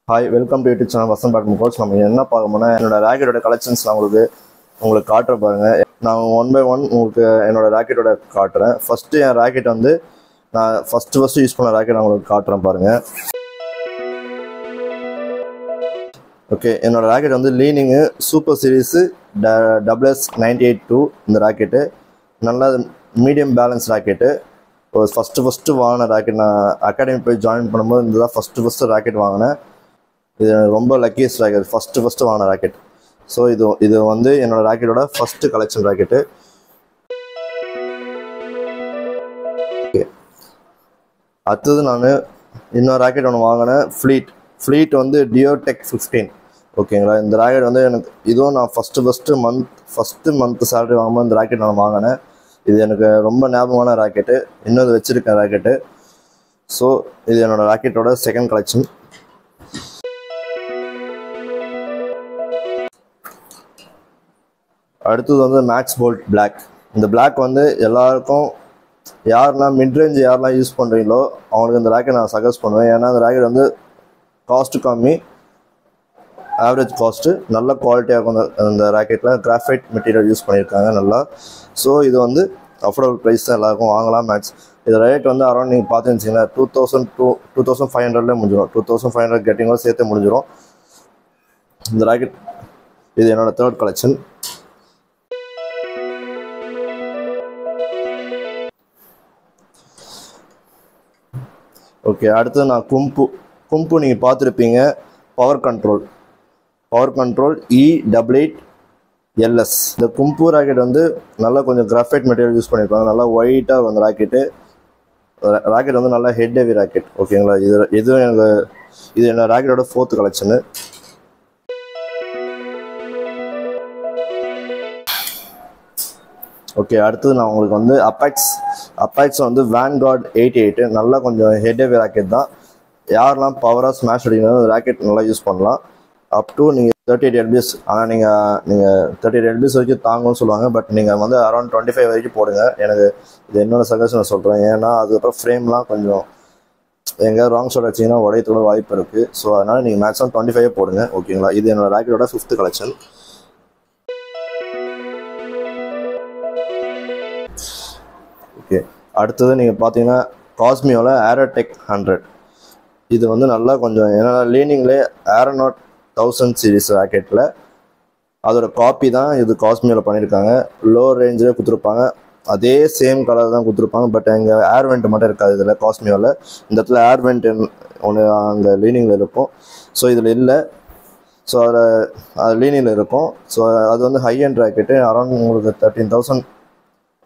Hi, welcome to YouTube channel Vasanth badminton coach. நம்ம என்ன பார்க்கணும்னா என்னோட ராக்கெட்டோட கலெக்ஷன்ஸ் நான் உங்களுக்கு காட்டுற பாருங்க. நான் ஒன் பை ஒன் உங்களுக்கு என்னோட ராக்கெட்டோட காட்டுறேன். ஃபர்ஸ்ட் என் ராக்கெட் வந்து நான் ஃபர்ஸ்ட் யூஸ் பண்ண ராக்கெட் நான் உங்களுக்கு காட்டுறேன் பாருங்க. ஓகே, என்னோட ராக்கெட் வந்து லீனிங்கு சூப்பர் சீரீஸு WS982 இந்த ராக்கெட்டு. நல்லா மீடியம் பேலன்ஸ் ராக்கெட்டு. ஒரு ஃபஸ்ட்டு வாங்கின ராக்கெட். நான் அகாடமி போய் ஜாயின் பண்ணும்போது இந்த தான் ஃபஸ்ட்டு ராக்கெட் வாங்கினேன். இது ரொம்ப லக்கியஸ்ட் ராக்கெட், ஃபஸ்ட்டு வாங்கின ராக்கெட். ஸோ இது வந்து என்னோட ராக்கெட்டோட ஃபஸ்ட்டு கலெக்ஷன் ராக்கெட்டு. ஓகே, அடுத்தது நான் இன்னொரு ராக்கெட் ஒன்று வாங்கினேன். ஃப்ளீட் வந்து டியோடெக் 15. ஓகேங்களா, இந்த ராக்கெட் வந்து எனக்கு இதுவும் நான் ஃபஸ்ட்டு மந்த் சேலரி வாங்கும்போது இந்த ராக்கெட் நான் வாங்கினேன். இது எனக்கு ரொம்ப ஞாபகமான ராக்கெட்டு, இன்னும் வச்சுருக்கேன் ராக்கெட்டு. ஸோ இது என்னோட ராக்கெட்டோட செகண்ட் கலெக்ஷன். அடுத்தது வந்து மேக்ஸ் போல்ட் பிளாக். இந்த பிளாக் வந்து எல்லாருக்கும் யாரெல்லாம் மிட்ரேஞ்ச் யாரெல்லாம் யூஸ் பண்ணுறீங்களோ அவங்களுக்கு இந்த ராக்கெட் நான் சஜஸ்ட் பண்ணுவேன். ஏன்னா இந்த ராக்கெட் வந்து காஸ்ட்டு கம்மி, ஆவரேஜ் காஸ்ட்டு, நல்ல குவாலிட்டியாக இருக்கும். இந்த ராக்கெட்டில் கிராஃபைட் மெட்டீரியல் யூஸ் பண்ணியிருக்காங்க நல்லா. ஸோ இது வந்து அஃபோர்டபுள் ப்ரைஸ் தான், எல்லாருக்கும் வாங்கலாம். மேக்ஸ் இது ரேட் வந்து அரௌண்ட் நீங்கள் பார்த்துருந்தீங்கன்னா 2500 முடிஞ்சிடும். 2500 கெட்டிங்கோட சேர்த்து முடிஞ்சிடும் இந்த ராக்கெட். இது என்னோட தேர்ட் கலெக்ஷன். ஓகே, அடுத்தது நான் கும்பு நீங்கள் பார்த்துருப்பீங்க. Power control E88LS. இந்த கும்பு ராக்கெட் வந்து நல்லா கொஞ்சம் கிராஃபைட் மெட்டீரியல் யூஸ் பண்ணியிருப்பாங்க. நல்லா ஒயிட்டாக அந்த ராக்கெட் வந்து நல்லா ஹெட் ஹெவி ராக்கெட். ஓகேங்களா, இது என்னோட ராக்கெட்டோட ஃபோர்த் கலெக்ஷனு. ஓகே, அடுத்தது நான் உங்களுக்கு வந்து அப்பாக்ஸ் வந்து Vanguard 88. நல்லா கொஞ்சம் ஹெட் ஹெவி ராக்கெட் தான். யாரெல்லாம் பவராக ஸ்மாஷ் அடிக்கணும் ராக்கெட் நல்லா யூஸ் பண்ணலாம். அப் டு நீங்கள் 38 LBS. ஆனால் நீங்கள் 38 LBS வரைக்கும் தாங்கும்னு சொல்லுவாங்க. பட் நீங்கள் வந்து அரௌண்ட் 25 வரைக்கும் போடுங்க. எனக்கு இது என்னோட சஜஷன் சொல்கிறேன். ஏன்னா அதுக்கப்புறம் ஃப்ரேம்லாம் கொஞ்சம் எங்கேயாவது ராங் ஷாட் வச்சிங்கன்னா உடையத்தோட வாய்ப்பு இருக்குது. ஸோ அதனால் நீங்கள் மேக்ஸிமம் 25 போடுங்க. ஓகேங்களா, இது என்னோட ராக்கெட்டோட 5th கலெக்ஷன். ஓகே, அடுத்தது நீங்கள் பார்த்தீங்கன்னா காஸ்மியோவில் ஏரோடெக் 100. இது வந்து நல்லா கொஞ்சம் என்னோட லீனிங்லேயே ஏரோநாட் 1000 சீரீஸ் ராக்கெட்டில் அதோட காப்பி தான் இது காஸ்மியோவில் பண்ணியிருக்காங்க. லோ ரேஞ்சில் கொடுத்துருப்பாங்க, அதே சேம் கலர் தான் கொடுத்துருப்பாங்க. பட் எங்கள் ஏர் வெண்ட் மட்டும் இருக்காது இதில் காஸ்மியோவில். இந்த இடத்துல ஏர் வெண்ட் ஒன்று அங்கே லீனிங்கில் இருக்கும். ஸோ இதில் இல்லை. ஸோ அது லீனிங்கில் இருக்கும். ஸோ அது வந்து ஹை அண்ட் ராக்கெட்டு. அரௌண்ட் உங்களுக்கு 13,000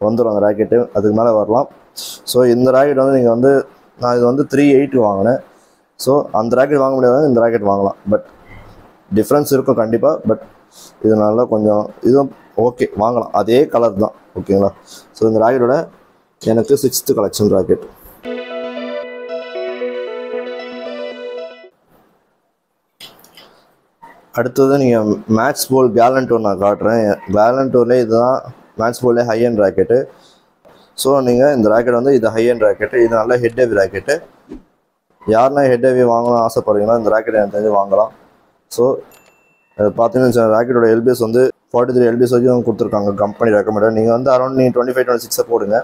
வந்துடும் அந்த ராக்கெட்டு, அதுக்கு மேலே வரலாம். ஸோ இந்த ராக்கெட் வந்து நீங்கள் வந்து நான் இது வந்து 380 வாங்கினேன். ஸோ அந்த ராக்கெட் வாங்க முடியாது, இந்த ராக்கெட் வாங்கலாம். பட் டிஃப்ரென்ஸ் இருக்கும் கண்டிப்பாக. பட் இது நல்லா கொஞ்சம் இதுவும் ஓகே, வாங்கலாம், அதே கலர் தான். ஓகேங்களா, ஸோ இந்த ராக்கெட்டோட எனக்கு 6th கலெக்ஷன் ராக்கெட். அடுத்தது நீங்கள் மேக்ஸ் போல் கேலண்டோர் நான் காட்டுறேன். கேலண்டோர்லேயே இதுதான் மேக்ஸ் போல்லே ஹை அண்ட் ராக்கெட்டு. ஸோ நீங்கள் இந்த ராக்கெட் வந்து இது ஹை அண்ட் ராக்கெட்டு. இது நல்ல ஹெட் ஹெவி ராக்கெட்டு. யாருன்னா ஹெட் ஹெவி வாங்கலாம் ஆசைப்படுறீங்கன்னா இந்த ராக்கெட் எனக்கு தெரிஞ்சு வாங்கலாம். ஸோ பார்த்தீங்கன்னா ராக்கெட்டோட LBS வந்து 43 LBS வரைக்கும் கொடுத்துருக்காங்க கம்பெனி ரெக்கமெண்டட். நீங்கள் வந்து அரௌண்ட் நீங்கள் 25-26 போடுங்க.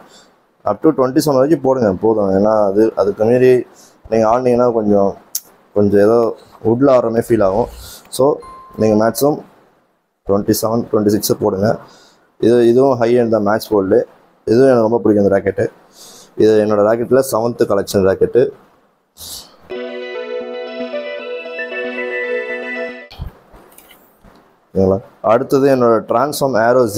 அப் டு 27 வரைக்கும் போடுங்க போதும். ஏன்னா அதுக்கு மீறி நீங்கள் ஆடினீங்கன்னா கொஞ்சம் ஏதோ வுட்டில் ஆடுற மாதிரி ஃபீல் ஆகும். ஸோ நீங்கள் மேக்ஸிமம் 27-26 போடுங்க. இதுவும் ஹை அண்ட் தான் மேக்ஸ் போல்டு. இதுவும் எனக்கு ரொம்ப பிடிக்கும் இந்த ராக்கெட்டு. இது என்னோடய ராக்கெட்டில் 7th கலெக்ஷன் ராக்கெட்டு. ஓகேங்களா, அடுத்தது என்னோடய ட்ரான்ஸ்ஃபார்ம் ஏரோ Z.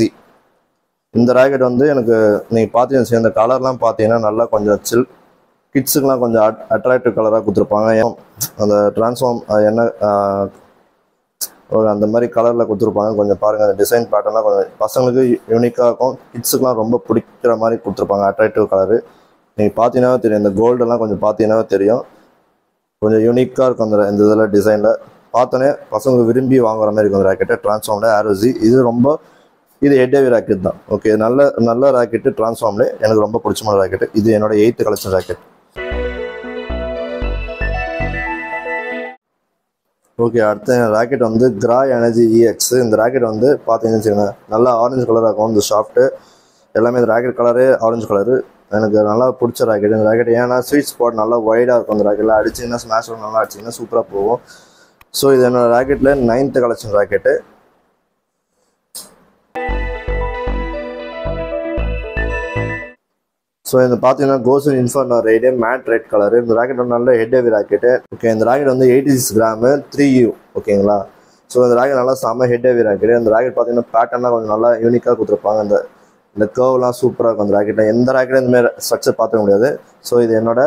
இந்த ராக்கெட் வந்து எனக்கு நீங்கள் பார்த்தீங்கன்னா இந்த கலர்லாம் பார்த்தீங்கன்னா நல்லா கொஞ்சம் கிட்ஸுக்கெலாம் கொஞ்சம் அட்ராக்டிவ் கலராக கொடுத்துருப்பாங்க. அந்த ட்ரான்ஸ்ஃபார்ம் என்ன அந்த மாதிரி கலரில் கொடுத்துருப்பாங்க. கொஞ்சம் பாருங்கள், அந்த டிசைன் பேட்டர்லாம் கொஞ்சம் பசங்களுக்கு யூனிக்காக இருக்கும். கிட்ஸுக்கெலாம் ரொம்ப பிடிக்கிற மாதிரி கொடுத்துருப்பாங்க, அட்ராக்டிவ் கலரு. நீங்கள் பார்த்தீங்கன்னாவே தெரியும், இந்த கோல்டெல்லாம் கொஞ்சம் பார்த்தீங்கன்னாவே தெரியும், கொஞ்சம் யூனிக்காக இருக்கும் இந்த இதில் டிசைனில். பார்த்தோன்னே பசங்களுக்கு விரும்பி வாங்குற மாதிரி இருக்கும் அந்த ராக்கெட்டு. ட்ரான்ஸ்ஃபார்மில் ஏரோ Z. இது ஹெட் ஹெவி ராக்கெட் தான். ஓகே, நல்ல ராக்கெட்டு. ட்ரான்ஸ்ஃபார்மில் எனக்கு ரொம்ப பிடிச்சமான ராக்கெட்டு. இது என்னோட 8th கலெக்ஷன் ராக்கெட். ஓகே, அடுத்த ராக்கெட் வந்து கிரா எனர்ஜி EX. இந்த ராக்கெட் வந்து பார்த்தீங்கன்னு வச்சுக்கோங்க, நல்லா ஆரஞ்சு கலராக இருக்கும். இந்த ஷாஃப்ட்டு எல்லாமே இந்த ராக்கெட் கலரு ஆரஞ்சு கலரு எனக்கு நல்லா பிடிச்ச ராக்கெட். இந்த ராக்கெட் ஏன்னா ஸ்வீட் ஸ்பாட் நல்லா வைடாக இருக்கும். இந்த ராக்கெட்டில் அடிச்சிங்கன்னா ஸ்மாஷ் நல்லா அடிச்சிங்கன்னா சூப்பராக போகும். ஸோ இது என்னோடய ராக்கெட்டில் 9th கலெக்ஷன் ராக்கெட்டு. ஸோ இது பார்த்தீங்கன்னா Kason Inferno ride matte red colour. இந்த ராக்கெட் வந்து நல்ல ஹெட் ஹெவி ராக்கெட்டு. ஓகே, இந்த ராக்கெட் வந்து 86 கிராமு 3U. ஓகேங்களா, ஸோ இந்த ராக்கெட் நல்லா செம்ம ஹெட் ஹெவி ராக்கெட்டு. இந்த ராக்கெட் பார்த்தீங்கன்னா பேட்டர்லாம் கொஞ்சம் நல்லா யூனிக்காக கொடுத்துருப்பாங்க. இந்த கர்வ்லாம் சூப்பராக இருக்கும். அந்த ராக்கெட்டில் எந்த ராக்கெட்டும் இந்தமாதிரி ஸ்ட்ரக்சர் பார்த்துக்க முடியாது. ஸோ இது என்னோட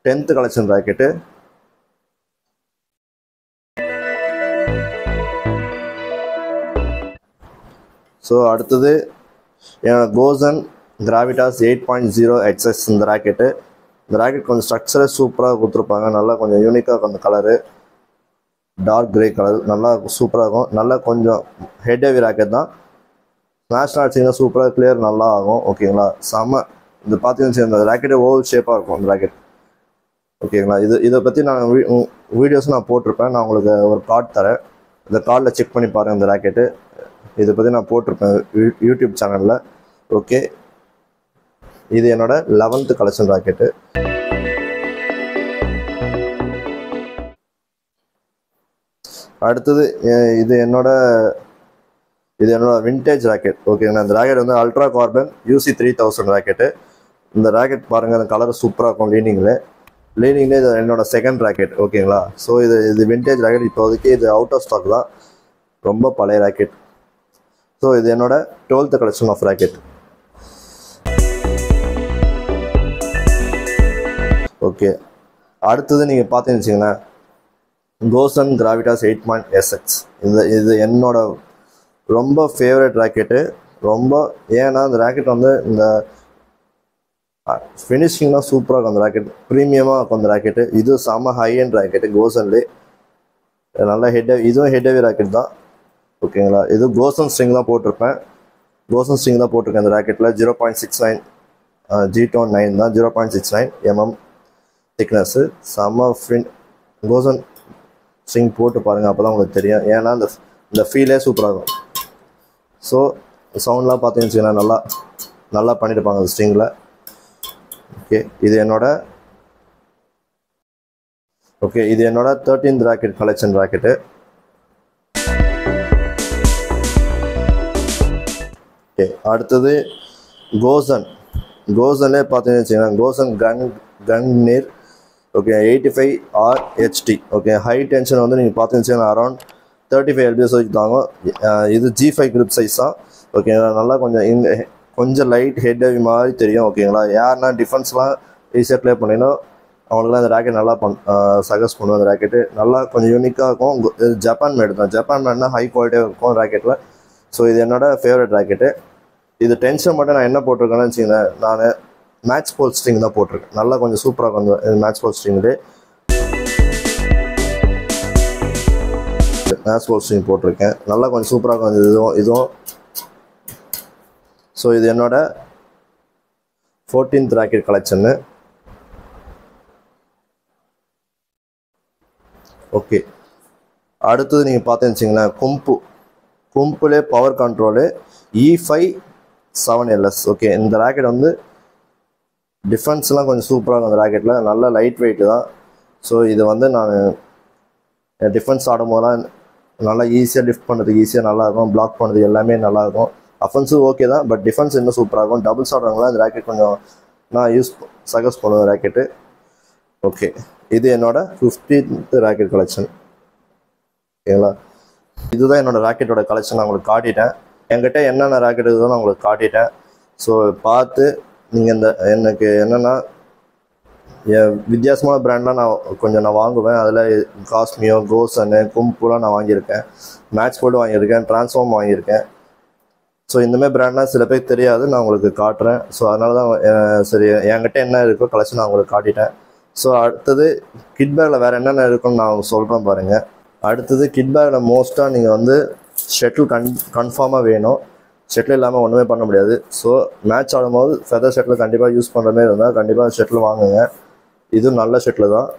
10th கலெக்ஷன் ராக்கெட்டு. ஸோ அடுத்தது என்னோட கோசன் கிராவிட்டாஸ் 8.0 XS. இந்த ராக்கெட்டு கொஞ்சம் ஸ்ட்ரக்சரே சூப்பராக கொடுத்துருப்பாங்க. நல்லா கொஞ்சம் யூனிக்காக இருக்கும். அந்த கலரு டார்க் கிரே கலர் நல்லா சூப்பராக இருக்கும். நல்லா கொஞ்சம் ஹெட் ஹெவி ராக்கெட் தான். ஸ்மாஷ் அடிச்சிங்கன்னா சூப்பராக கிளியர் நல்லா ஆகும். ஓகேங்களா, செம்ம. இந்த பார்த்தீங்கன்னா இந்த ராக்கெட்டே ஓவல் ஷேப்பாக இருக்கும் இந்த ராக்கெட். ஓகேங்களா, இதை பற்றி நான் வீடியோஸ் நான் போட்டிருப்பேன். நான் உங்களுக்கு ஒரு கார்டு தரேன். இந்த கார்டில் செக் பண்ணி பாருங்கள். இந்த ராக்கெட்டு இதை பற்றி நான் போட்டிருப்பேன் யூடியூப் சேனலில். ஓகே, இது என்னோட 11th கலெக்ஷன் ராக்கெட்டு. அடுத்தது இது என்னோட விண்டேஜ் ராக்கெட். ஓகேங்களா, இந்த ராக்கெட் வந்து அல்ட்ரா கார்பன் UC 3000 ராக்கெட்டு. இந்த ராக்கெட் பாருங்கள், அந்த கலர் சூப்பராக இருக்கும். லீனிங்லேயே இது என்னோட செகண்ட் ராக்கெட். ஓகேங்களா, ஸோ இது விண்டேஜ் ராக்கெட். இப்போதைக்கு இது அவுட் ஆஃப் ஸ்டாக் தான், ரொம்ப பழைய ராக்கெட். ஸோ இது என்னோட 12th collection of rocket. Okay, அடுத்தது நீங்கள் பார்த்தீங்கன்னு வச்சிங்களேன், கோசன் கிராவிட்டாஸ் 8.SX. இது என்னோட ரொம்ப ஃபேவரட் ராக்கெட்டு. ரொம்ப ஏன்னா இந்த ராக்கெட் வந்து இந்த ஃபினிஷிங்லாம் சூப்பராக இருக்கும். அந்த ராக்கெட் ப்ரீமியமாக இருக்கும். அந்த ராக்கெட்டு இது செம்ம ஹை அண்ட் ராக்கெட்டு. கோசன்லேயே நல்லா இதுவும் ஹெட் ஹெவி ராக்கெட் தான். ஓகேங்களா, இது கோசன் ஸ்ட்ரிங் தான் போட்டிருக்கேன். இந்த ராக்கெட்டில் 0.69 G-tone 9 தான். 0.69 mm திக்னஸ்ஸு. செம்ம கோசன் ஸ்ட்ரிங் போட்டு பாருங்கள், அப்போ தான் உங்களுக்கு தெரியும். ஏன்னா இந்த ஃபீலே சூப்பராக இருக்கும். ஸோ சவுண்ட்லாம் பார்த்தீங்கன்னு வச்சுக்கோங்களேன், நல்லா பண்ணியிருப்பாங்க அந்த ஸ்ட்ரிங்கில். ஓகே, இது என்னோட 13th rocket collection rocket. Okay, அடுத்தது கோசன்லேயே பார்த்தீங்கன்னு வச்சுக்கோங்களேன், கோசன் கன்னிர். Okay, 85 RHT. Okay, high tension வந்து நீங்கள் பார்த்தீங்கன்னு வச்சுக்கோங்களேன், அரௌண்ட் 35 lbs வரைக்கும் தாங்கும். இது G5 கிரிப் சைஸ் தான். ஓகேங்களா, நல்லா கொஞ்சம் லைட் ஹெட் ஹெவி மாதிரி தெரியும். ஓகேங்களா, யாருன்னா டிஃபென்ஸ்லாம் ஈஸியாக ப்ளே பண்ணிங்கன்னா அவங்களுக்குலாம் இந்த ராக்கெட் நல்லா சஜஸ்ட் பண்ணுவோம். அந்த ராக்கெட்டு நல்லா கொஞ்சம் யூனிக்காக இருக்கும். இது ஜப்பான் மேடு தான். ஜப்பான் மேட்னா ஹை குவாலிட்டியாக இருக்கும் ராக்கெட்டில். ஸோ இது என்னோட ஃபேவரட் ராக்கெட்டு. இது டென்ஷன் மட்டும் நான் என்ன போட்டிருக்கேன்னு வச்சுக்கோங்களேன், நான் மேட்ச் போல் ஸ்ட்ரிங் தான் போட்டிருக்கேன். நல்லா கொஞ்சம் சூப்பராக இருக்கும் மேட்ச் போல் ஸ்ட்ரிங் போட்டிருக்கேன். நல்லா கொஞ்சம் சூப்பராக இருக்கும் இதுவும். ஸோ இது என்னோட 14th ராக்கெட் கலெக்ஷன்னு. ஓகே, அடுத்தது நீங்கள் பார்த்தீங்கன்னு வச்சிங்களேன், கும்புலே power control E5 7LS. Okay, இந்த ராக்கெட் வந்து டிஃபென்ஸ்லாம் கொஞ்சம் சூப்பராக இருக்கும். அந்த ராக்கெட்டில் நல்ல லைட் வெயிட்டு தான். ஸோ இது வந்து நான் டிஃபென்ஸ் ஆடும்போதெல்லாம் நல்லா ஈஸியாக லிஃப்ட் பண்ணுறதுக்கு ஈஸியாக நல்லாயிருக்கும். பிளாக் பண்ணுறதுக்கு எல்லாமே நல்லாயிருக்கும். அஃபென்ஸும் ஓகே தான், பட் டிஃபென்ஸ் இன்னும் சூப்பராக இருக்கும். டபுள்ஸ் ஆடுறவங்களாம் இந்த ராக்கெட் கொஞ்சம் நான் சஜஸ்ட் பண்ணுவேன் ராக்கெட்டு. ஓகே, இது என்னோட 15th ராக்கெட் கலெக்ஷன். ஓகேங்களா, இதுதான் என்னோட ராக்கெட்டோட கலெக்ஷன். நான் உங்களுக்கு காட்டிட்டேன். என்கிட்ட என்னென்ன ராக்கெட் இருக்குதோ நான் உங்களுக்கு காட்டிட்டேன். ஸோ பார்த்து நீங்கள் எனக்கு என்னென்னா வித்தியாசமான பிராண்ட்லாம் நான் வாங்குவேன். அதில் காஸ்மியோ, கோசனு, கும்புலாம் நான் வாங்கியிருக்கேன். மேட்ச் போர்டு வாங்கியிருக்கேன், டிரான்ஸ்ஃபார்ம் வாங்கியிருக்கேன். ஸோ இந்தமாதிரி பிராண்ட்லாம் சில பேருக்கு தெரியாது, நான் உங்களுக்கு காட்டுறேன். ஸோ அதனால தான் சரி என்கிட்ட என்ன இருக்கோ கலெக்ஷன் நான் உங்களுக்கு காட்டிட்டேன். ஸோ அடுத்தது கிட் பேக்கில் வேறு என்னென்ன இருக்குன்னு நான் சொல்கிறேன் பாருங்கள். அடுத்தது கிட் பேக்கில் மோஸ்ட்டாக நீங்கள் வந்து ஷட்டில் கன்ஃபார்மாக வேணும். ஷட்டில் இல்லாமல் ஒன்றுமே பண்ண முடியாது. ஸோ மேட்ச் ஆடும்போது ஃபெதர் ஷட்டில் கண்டிப்பாக யூஸ் பண்ணுற மாதிரி இருந்தால் கண்டிப்பாக ஷட்டில் வாங்குங்க. இதுவும் நல்ல ஷட்டில் தான்.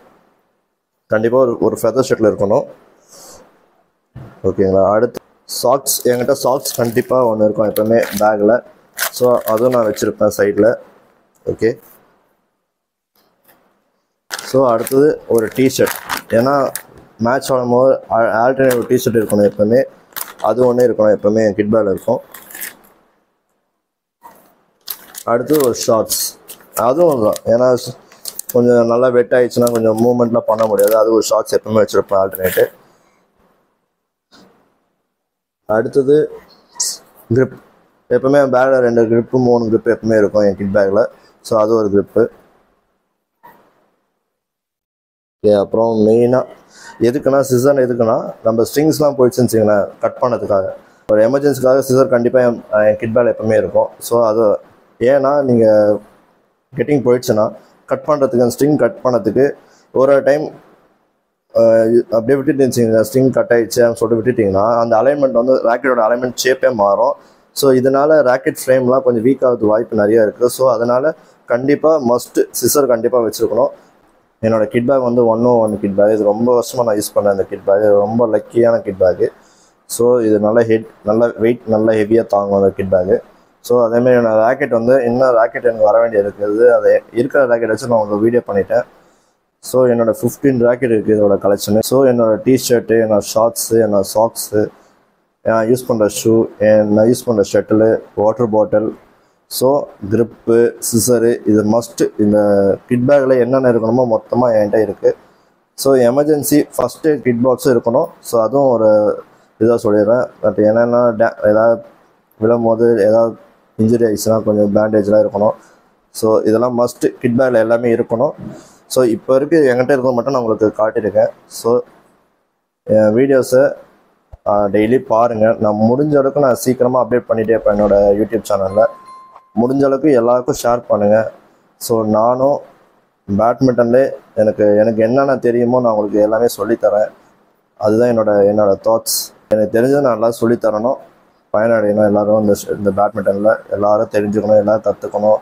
கண்டிப்பாக ஒரு ஃபெதர் ஷட்டில் இருக்கணும். ஓகேங்களா. அடுத்து சாக்ஸ், என்கிட்ட சாக்ஸ் கண்டிப்பாக ஒன்று இருக்கும் எப்போவுமே பேக்கில். ஸோ அதுவும் நான் வச்சுருப்பேன் சைடில். ஓகே. ஸோ அடுத்தது ஒரு டிஷர்ட், ஏன்னா மேட்ச் ஆடும்போது ஆல்டர்னேட்டிவ் டிஷர்ட் இருக்கணும் எப்போவுமே, அது ஒன்று இருக்கணும் எப்போவுமே என் கிட் பேக்கில் இருக்கும். அடுத்து ஒரு ஷார்ட்ஸ், அதுவும் தான், ஏன்னா கொஞ்சம் நல்லா வெட் ஆகிடுச்சுன்னா கொஞ்சம் மூவ்மெண்ட்லாம் பண்ண முடியாது, அது ஒரு ஷார்ட்ஸ் எப்பவுமே வச்சுருப்பேன் ஆல்டர்னேட்டு. அடுத்தது க்ரிப், எப்போவுமே என் பேக்கில் 2 க்ரிப்பு 3 க்ரிப்பு எப்பவுமே இருக்கும் என் கிட் பேக்கில். ஸோ அது ஒரு க்ரிப்பு. ஓகே. அப்புறம் மெயினாக எதுக்குன்னா சிசர், எதுக்குன்னா நம்ம ஸ்ட்ரிங்ஸ்லாம் போயிடுச்சுன்னு வச்சுங்களேன் கட் பண்ணதுக்காக, ஒரு எமர்ஜென்சிக்காக சிசர் கண்டிப்பாக என் கிட் பேக்கில் எப்பவுமே இருக்கும். ஸோ அது ஏன்னா நீங்கள் கெட்டிங் போயிடுச்சுன்னா கட் பண்ணுறதுக்கு, அந்த ஸ்ட்ரிங் கட் பண்ணதுக்கு ஒரு டைம் அப்படியே விட்டுட்டு இருந்துச்சிங்க, ஸ்ட்ரிங் கட் ஆகிடுச்சு சொல்லிட்டு விட்டுட்டிங்கன்னா அந்த அலைன்மெண்ட் வந்து ராக்கெட்டோட அலைன்மெண்ட் ஷேப்பே மாறும். ஸோ இதனால் ராக்கெட் ஃப்ரேம்லாம் கொஞ்சம் வீக் ஆகுது வாய்ப்பு நிறையா இருக்குது. ஸோ அதனால் கண்டிப்பாக மஸ்ட்டு சிசர் கண்டிப்பாக வச்சுருக்கணும். என்னோடய கிட் பேக் வந்து 101 கிட் பேக், இது ரொம்ப வருஷமாக நான் யூஸ் பண்ணேன். இந்த கிட் பேக் ரொம்ப லக்கியான கிட் பேக்கு. ஸோ இது நல்ல நல்ல வெயிட், நல்ல ஹெவியாக தாங்கும் அந்த கிட் பேக்கு. ஸோ அதேமாதிரி என்னோடய ராக்கெட் வந்து இன்னும் ராக்கெட் எனக்கு வர வேண்டிய இருக்குது, அதை இருக்கிற ராக்கெட் வச்சு நான் உங்களுக்கு வீடியோ பண்ணிட்டேன். ஸோ என்னோடய 15 ராக்கெட் இருக்குது இதோட கலெக்ஷனு. ஸோ என்னோடய டிஷர்ட்டு, என்னோடய ஷார்ட்ஸு, என்னோடய சாக்ஸு, நான் யூஸ் பண்ணுற ஷூ, நான் யூஸ் பண்ணுற shuttle, water bottle, so grip, scissor, இது மஸ்ட்டு இந்த கிட் பேக்கில் என்னென்ன இருக்கணுமோ மொத்தமாக என்கிட்ட இருக்குது. ஸோ எமர்ஜென்சி ஃபஸ்ட்டு கிட் பாக்ஸும் இருக்கணும். ஸோ அதுவும் ஒரு இதாக சொல்லிடுறேன். பட் என்னென்னா ஏதாவது விழும்போது ஏதாவது இன்ஜுரி ஆகிடுச்சுன்னா கொஞ்சம் பேண்டேஜ்லாம் இருக்கணும். ஸோ இதெல்லாம் மஸ்ட்டு கிட் பேக்கில் எல்லாமே இருக்கணும். ஸோ இப்போ இருக்குது என்கிட்ட இருக்கிறது மட்டும் நான் உங்களுக்கு காட்டியிருக்கேன். ஸோ என் வீடியோஸை டெய்லி பாருங்கள். நான் முடிஞ்ச அளவுக்கு நான் சீக்கிரமாக அப்டேட் பண்ணிகிட்டே இருப்பேன் என்னோடய யூடியூப் சேனலில். முடிஞ்ச அளவுக்கு எல்லாருக்கும் ஷேர் பண்ணுங்கள். ஸோ நானும் பேட்மிண்டன்லேயே எனக்கு என்னென்ன தெரியுமோ நான் உங்களுக்கு எல்லாமே சொல்லித்தரேன். அதுதான் என்னோடய தாட்ஸ். எனக்கு தெரிஞ்சதை நான் எல்லோரும் சொல்லித்தரணும், பயனடையணும். எல்லோரும் இந்த பேட்மிண்டனில் எல்லோரும் தெரிஞ்சுக்கணும், எல்லோரும் கற்றுக்கணும்.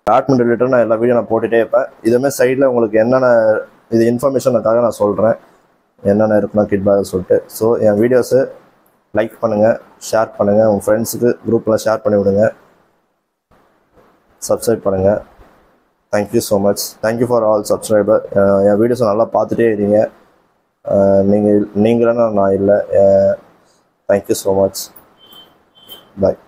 பேட்மிண்டன் ரிலேட்டட் நான் எல்லா வீடியோ நான் போட்டுகிட்டே இருப்பேன். இதுவுமே சைடில் உங்களுக்கு என்னென்ன இது இன்ஃபர்மேஷனுக்காக நான் சொல்கிறேன் என்னென்ன இருக்கணும் கிட் பேக் சொல்லிட்டு. ஸோ என் வீடியோஸை லைக் பண்ணுங்கள், ஷேர் பண்ணுங்கள், உங்கள் ஃப்ரெண்ட்ஸுக்கு குரூப்பில் ஷேர் பண்ணி விடுங்க, சப்ஸ்கிரைப் பண்ணுங்கள். Thank you so much. Thank you for all subscriber. என் வீடியோஸை நல்லா பார்த்துட்டே இருங்க. நீங்களான நான் இல்லை. Thank you so much. பாய்.